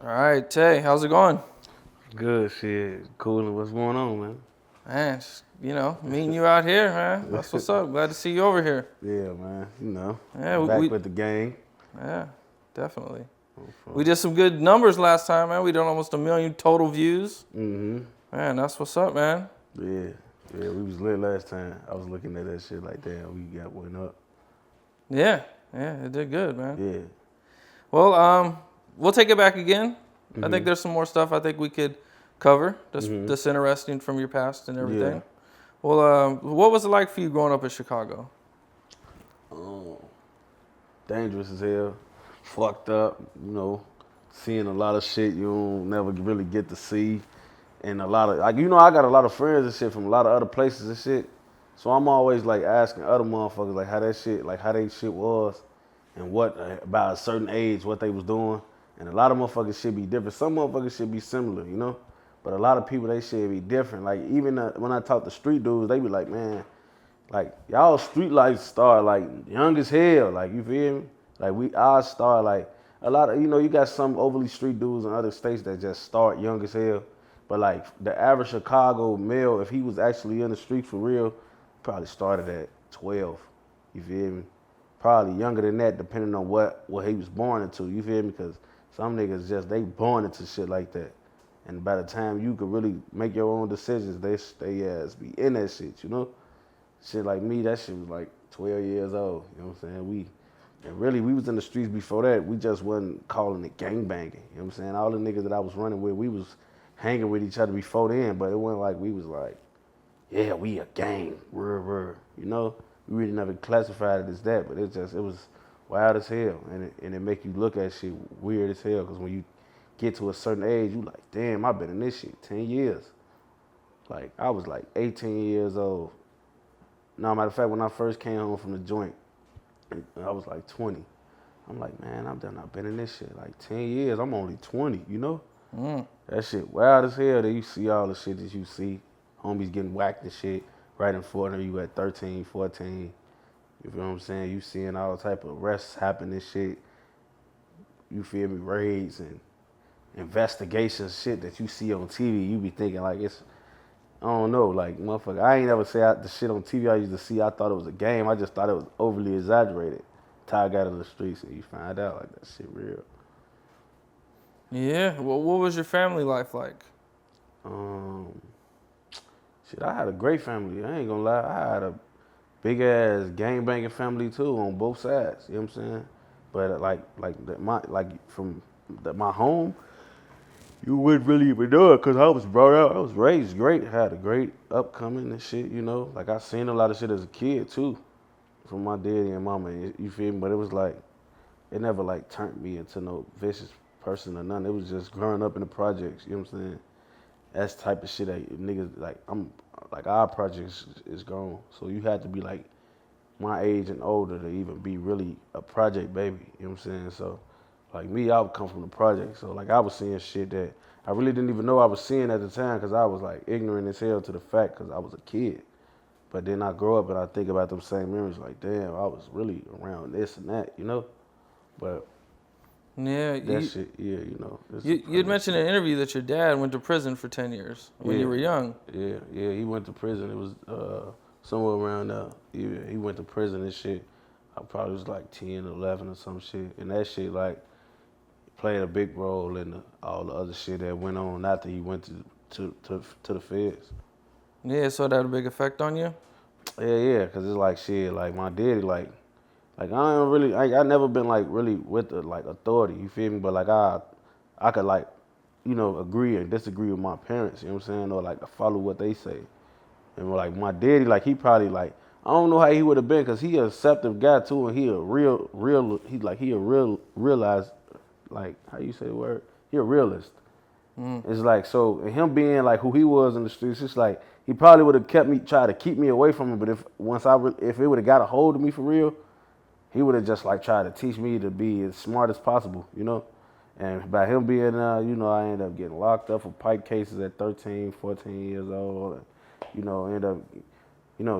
All right, Tay, how's it going? Good shit. Cool. What's going on, man? Man, just, meeting you out here, man. That's what's up. Glad to see you over here. Yeah, man. Yeah, Back with the gang. yeah, definitely. We Mm-hmm. did some good numbers last time, man. We did almost 1 million total views. Mm-hmm. Man, that's what's up, man. Yeah. Yeah, we was lit last time. I was looking at that shit like, damn, we got went up. Yeah, yeah, it did good, man. Yeah. Well, we'll take it back again. I think Mm-hmm. there's some more stuff I think we could cover. Mm-hmm. That's interesting from your past and Yeah. everything. Well, what was it like for you growing up in Chicago? Oh, dangerous as hell. Fucked up, seeing a lot of shit you don't never really get to see. And a lot of, like, I got a lot of friends and shit from a lot of other places and shit. So I'm always like asking other motherfuckers like how that shit, like how they shit was and what about a certain age, what they was doing. And a lot of motherfuckers should be different. Some motherfuckers should be similar. But a lot of people, they should be different. Like even when I talk to street dudes, they be like, man, like y'all street life start like young as hell. Like you feel me? Like I start like a lot of you got some overly street dudes in other states that just start young as hell. But like the average Chicago male, if he was actually in the street for real, probably started at 12. You feel me? Probably younger than that, depending on what he was born into. You feel me? Because some niggas they born into shit like that. And by the time you could really make your own decisions, they ass be in that shit. Shit like me, that shit was like 12 years old. You know what I'm saying? And really, we was in the streets before that. We just wasn't calling it gang banging. You know what I'm saying? All the niggas that I was running with, we was hanging with each other before then, but it wasn't like we was like, yeah, we a gang. We really never classified it as that, but it was wild as hell. And it make you look at shit weird as hell, because when you get to a certain age, you like, damn, I've been in this shit 10 years. Like, I was like 18 years old. No, matter of fact, when I first came home from the joint, I was like 20. I'm like, man, I've been in this shit like 10 years. I'm only 20. Mm. That shit wild as hell that you see all the shit that you see. Homies getting whacked and shit right in front of you at 13, 14. You feel what I'm saying? You seeing all type of arrests happen and shit. You feel me? Raids and investigations, shit that you see on TV. You be thinking like I don't know, like, motherfucker, I ain't ever say the shit on TV I used to see, I thought it was a game. I just thought it was overly exaggerated. Till I got in the streets and you find out, like, that shit real. Yeah. Well, what was your family life like? Um, Shit, I had a great family. I ain't gonna lie. I had a big ass gang banging family too on both sides. You know what I'm saying? But my home, you wouldn't really even know it because I was brought up. I was raised great. Had a great upcoming and shit. Like I seen a lot of shit as a kid too, from my daddy and mama. You feel me? But it was like it never like turned me into no vicious person or nothing. It was just growing up in the projects. You know what I'm saying? That's the type of shit that niggas like. I'm like our projects is gone, so you had to be like my age and older to even be really a project baby. You know what I'm saying? So like me, I would come from the project, so like I was seeing shit that I really didn't even know I was seeing at the time because I was like ignorant as hell to the fact because I was a kid. But then I grow up and I think about them same memories like, damn, I was really around this and that. But Yeah. that shit, yeah, this is You'd mentioned in an interview that your dad went to prison for 10 years when you yeah, were young. yeah. He went to prison. It was somewhere around there. Yeah, he went to prison and shit. I probably was like 10, 11 or some shit. And that shit like played a big role in all the other shit that went on after he went to the feds. Yeah, so that had a big effect on you? Yeah, cause it's like shit. Like my daddy, like I don't really, I never been like really with the like authority. You feel me? But like I could like, agree and disagree with my parents. You know what I'm saying? Or like follow what they say. And like my daddy, like he probably like I don't know how he would have been, cause he a receptive guy too, and he a real realized, like how you say the word? He a realist. Mm. It's like so and him being like who he was in the streets. It's like he probably would have tried to keep me away from him. But if it would have got a hold of me for real, he would have just like tried to teach me to be as smart as possible. And by him being, I ended up getting locked up for pipe cases at 13, 14 years old. End up,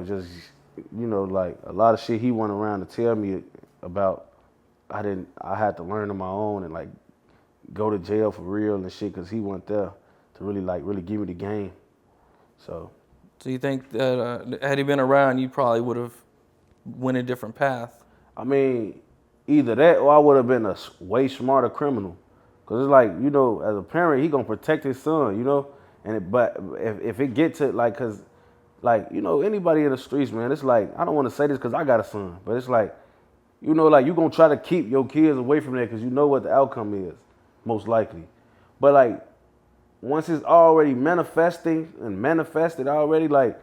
just, like a lot of shit he went around to tell me about. I had to learn on my own and like go to jail for real and shit, because he went there to really give me the game. So you think that had he been around, you probably would have went a different path? I mean, either that or I would have been a way smarter criminal. Cause it's like, you know, as a parent, he gonna protect his son, you know. But if it get to like, cause like, you know, anybody in the streets, man, it's like, I don't want to say this cause I got a son, but it's like, you know, like you gonna try to keep your kids away from that cause you know what the outcome is, most likely. But like, once it's already manifesting and manifested already, like,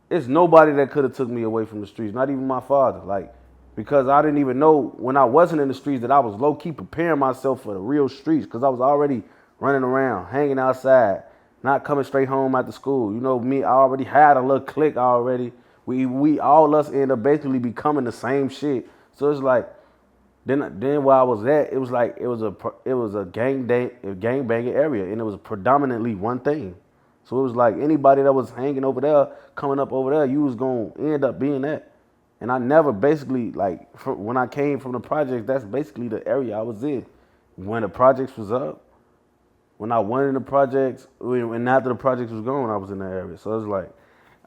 it's nobody that could have took me away from the streets, not even my father. Like, because I didn't even know when I wasn't in the streets that I was low-key preparing myself for the real streets, because I was already running around, hanging outside, not coming straight home after school. You know me, I already had a little clique already. We all us end up basically becoming the same shit. So it's like, then where I was at, it was like it was a gang banging area, and it was predominantly one thing. So it was like anybody that was hanging over there, coming up over there, you was gonna end up being that. And I never basically like when I came from the projects, that's basically the area I was in. When the projects was up, when I went in the projects, and after the projects was gone, I was in that area. So it was like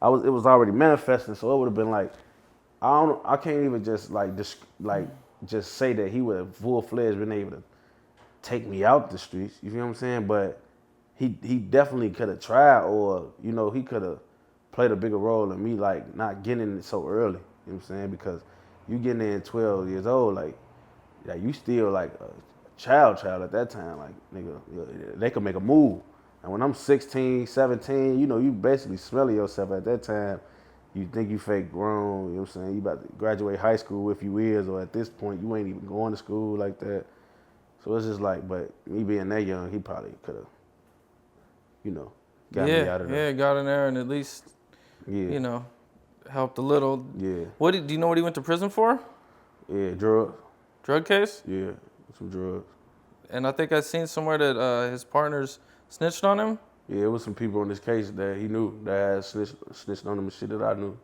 it was already manifesting. So it would have been like I can't even just just say that he would have full-fledged been able to take me out the streets. You feel what I'm saying? But he definitely could have tried, or you know, he could have played a bigger role in me like not getting it so early. You know what I'm saying? Because you getting in 12 years old, like you still like a child at that time. Like, nigga, they could make a move. And when I'm 16, 17, you know, you basically smelling yourself at that time. You think you fake grown, you know what I'm saying? You about to graduate high school if you is, or at this point, you ain't even going to school like that. So it's just like, but me being that young, he probably could have, you know, got me out of there. Yeah, got in there and at least, you know, helped a little. Yeah. Do you know what he went to prison for? Yeah, drugs. Drug case? Yeah, some drugs. And I think I seen somewhere that his partners snitched on him. Yeah, it was some people in this case that he knew that had snitched on him and shit that I knew.